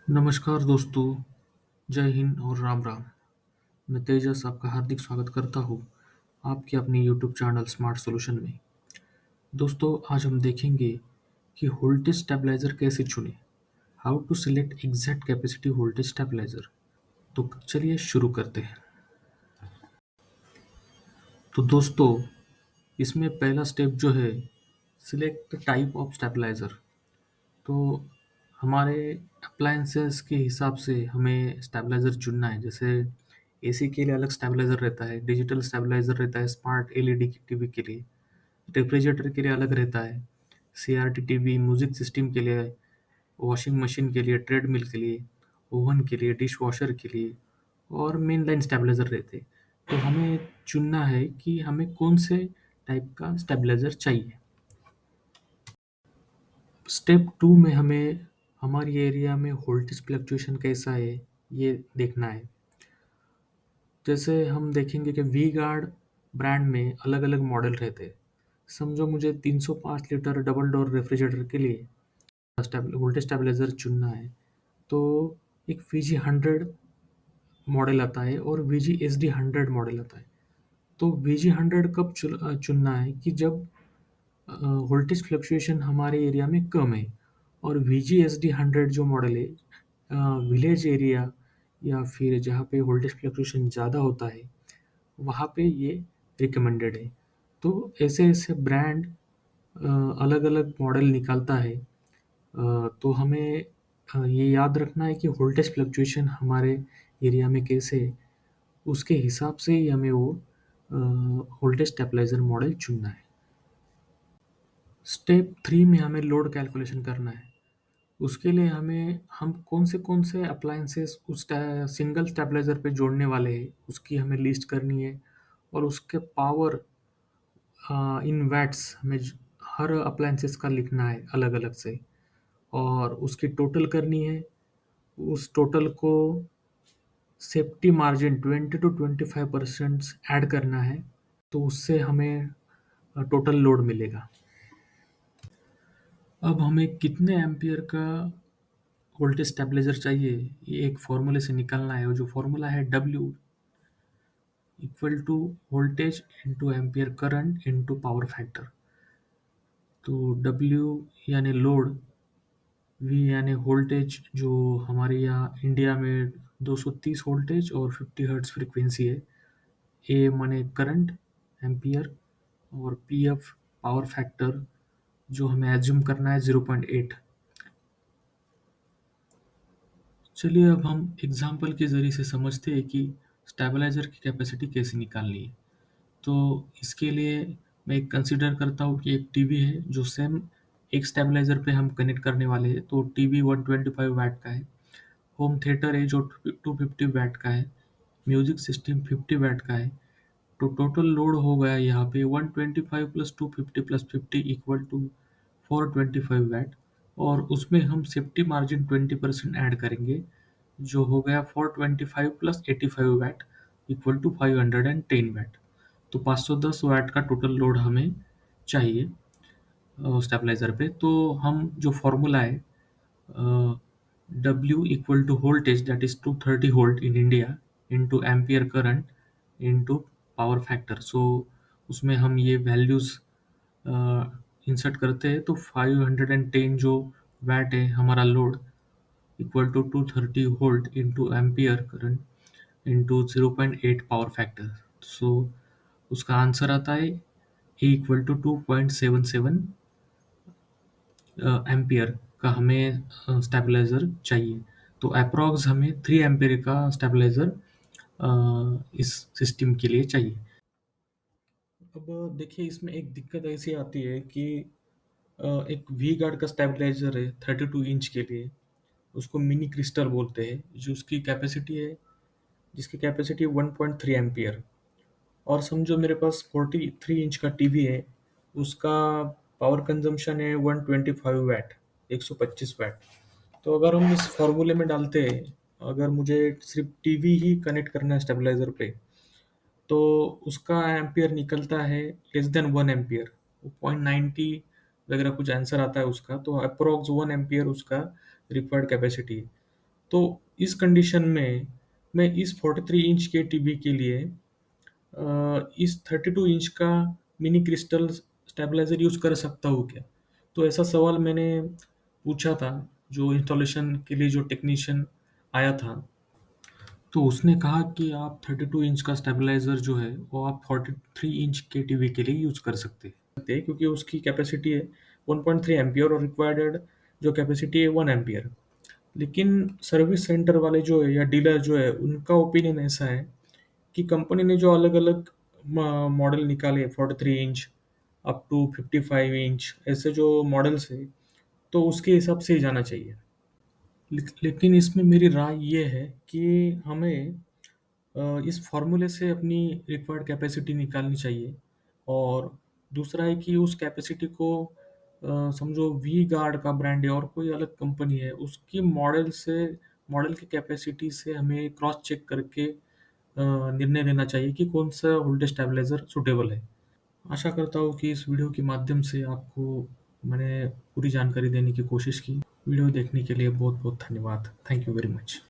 नमस्कार दोस्तों, जय हिंद और राम राम। मैं तेजस आपका हार्दिक स्वागत करता हूँ आपके अपने यूट्यूब चैनल स्मार्ट सॉल्यूशन में। दोस्तों, आज हम देखेंगे कि वोल्टेज स्टेबलाइजर कैसे चुनें। How to select exact capacity voltage stabiliser. तो चलिए शुरू करते हैं। तो दोस्तों, इसमें पहला स्टेप जो है, सिलेक्ट टाइप ऑफ स्टेबलाइजर। तो हमारे अप्लायंसेस के हिसाब से हमें स्टेबलाइज़र चुनना है। जैसे एसी के लिए अलग स्टेबलाइज़र रहता है, डिजिटल स्टेबलाइज़र रहता है स्मार्ट एलईडी की टीवी के लिए, रेफ्रिजरेटर के लिए अलग रहता है, सीआरटी टीवी, म्यूज़िक सिस्टम के लिए, वॉशिंग मशीन के लिए, ट्रेडमिल के लिए, ओवन के लिए, डिश वॉशर के लिए और मेन लाइन स्टेबलाइज़र रहते हैं। तो हमें चुनना है कि हमें कौन से टाइप का स्टेबलाइज़र चाहिए। स्टेप 2 में हमें हमारी एरिया में वोल्टेज फ्लक्चुएशन कैसा है, ये देखना है। जैसे हम देखेंगे कि वी गार्ड ब्रांड में अलग-अलग मॉडल रहते हैं। समझो मुझे 305 लीटर डबल डोर रेफ्रिजरेटर के लिए वोल्टेज स्टेबलाइज़र चुनना है, तो एक वीजी 100 मॉडल आता है और वीजी एसडी 100 मॉडल आता है। तो वीजी 100 कब चुनना है कि जब वोल्टेज फ्लक्चुएशन हमारे एरिया में कम है, और वीजीएसडी 100 जो मॉडल है, विलेज एरिया या फिर जहाँ पे वोल्टेज फ्लक्चुएशन ज़्यादा होता है, वहाँ पे ये रिकमेंडेड है। तो ऐसे-ऐसे ब्रांड अलग अलग मॉडल निकालता है। तो हमें ये याद रखना है कि वोल्टेज फ्लक्चुएशन हमारे एरिया में कैसे है, उसके हिसाब से ही हमें वो वोल्टेज स्टेबलाइज़र मॉडल चुनना है। स्टेप 3 में हमें लोड कैलकुलेशन करना है। उसके लिए हम कौन से अप्लायंसेस उस सिंगल स्टेबलाइज़र पे जोड़ने वाले हैं, उसकी हमें लिस्ट करनी है। और उसके पावर इन वैट्स हमें हर अप्लायंसेस का लिखना है अलग-अलग से, और उसकी टोटल करनी है। उस टोटल को सेफ्टी मार्जिन 20 टू 25% ऐड करना है, तो उससे हमें टोटल लोड मिलेगा। अब हमें कितने एम्पियर का वोल्टेज स्टेबलाइजर चाहिए, ये एक फॉर्मूले से निकालना है। और जो फॉर्मूला है, W equal to voltage into ampere current into power factor. तो W यानी लोड, V यानी वोल्टेज जो हमारे यहाँ इंडिया में 230 वोल्टेज और 50 हर्ट्ज फ्रीक्वेंसी है, A माने करंट एम्पियर, और PF पावर फैक्टर जो हमें एज्यूम करना है 0.8। चलिए अब हम एग्जाम्पल के ज़रिए से समझते हैं कि स्टेबलाइज़र की कैपेसिटी कैसे निकालनी है। तो इसके लिए मैं एक कंसीडर करता हूँ कि एक टीवी है जो सेम एक स्टेबलाइज़र पे हम कनेक्ट करने वाले हैं। तो टीवी 125 वैट का है। होम थिएटर है जो 250 वैट का है। म्यूज़िक सिस्टम 50 वैट का है। तो टोटल लोड हो गया यहाँ पे 125 plus 250 plus 50 equal to 425 watt. और उसमें हम सेफ्टी मार्जिन 20% ऐड करेंगे, जो हो गया 425 plus 85 watt equal to 510 watt. तो 510 वैट का टोटल लोड हमें चाहिए स्टेबलाइज़र पे। तो हम जो फॉर्मूला है, W equal to voltage that is 230 volt in India into ampere current into power factor. So उसमें हम ये वैल्यूज़ इंसर्ट करते हैं। तो 510 जो वैट है हमारा load, equal to 230 volt into ampere current into 0.8 power factor. So उसका आंसर आता है ए इक्वल टू 2.77 एम्पियर का हमें स्टेबलाइज़र चाहिए। तो अप्रॉक्स हमें 3 एम्पियर का स्टेबलाइज़र इस सिस्टम के लिए चाहिए। अब देखिए, इसमें एक दिक्कत ऐसी आती है कि एक वी गार्ड का स्टेबलाइज़र है 32 इंच के लिए, उसको मिनी क्रिस्टल बोलते हैं, जो उसकी कैपेसिटी है, जिसकी कैपेसिटी है 1.3 एम्पियर। और समझो मेरे पास 43 इंच का टीवी है, उसका पावर कंजम्पशन है 125 वैट, 125 वैट। तो अगर हम इस फॉर्मूले में डालते हैं, अगर मुझे सिर्फ टीवी ही कनेक्ट करना है स्टेबलाइजर पे, तो उसका एम्पियर निकलता है लेस देन 1 एम्पियर। वो 0.90 वगैरह कुछ आंसर आता है उसका। तो अप्रोक्स 1 एम्पियर उसका रिक्वायर्ड कैपेसिटी है। तो इस कंडीशन में मैं इस 43 इंच के टीवी के लिए इस 32 इंच का मिनी क्रिस्टल स्टेबलाइजर यूज़ कर सकता हूँ क्या? तो ऐसा सवाल मैंने पूछा था, जो इंस्टॉलेशन के लिए जो टेक्नीशियन आया था। तो उसने कहा कि आप 32 इंच का स्टेबलाइजर जो है वो आप 43 इंच के टीवी के लिए यूज़ कर सकते हैं, क्योंकि उसकी कैपेसिटी है 1.3 एम्पियर और रिक्वायर्ड जो कैपेसिटी है 1 एम्पियर। लेकिन सर्विस सेंटर वाले जो है या डीलर जो है उनका ओपिनियन ऐसा है कि कंपनी ने जो अलग अलग मॉडल निकाले 43 इंच अप टू 55 इंच ऐसे जो मॉडल्स है, तो उसके हिसाब से ही जाना चाहिए। लेकिन इसमें मेरी राय ये है कि हमें इस फॉर्मूले से अपनी रिक्वायर्ड कैपेसिटी निकालनी चाहिए। और दूसरा है कि उस कैपेसिटी को समझो वी गार्ड का ब्रांड है और कोई अलग कंपनी है, उसकी मॉडल की कैपेसिटी से हमें क्रॉस चेक करके निर्णय लेना चाहिए कि कौन सा वोल्टेज स्टेबलाइजर सुटेबल है। आशा करता हूँ कि इस वीडियो के माध्यम से आपको मैंने पूरी जानकारी देने की कोशिश की। वीडियो देखने के लिए बहुत बहुत धन्यवाद। Thank you very much.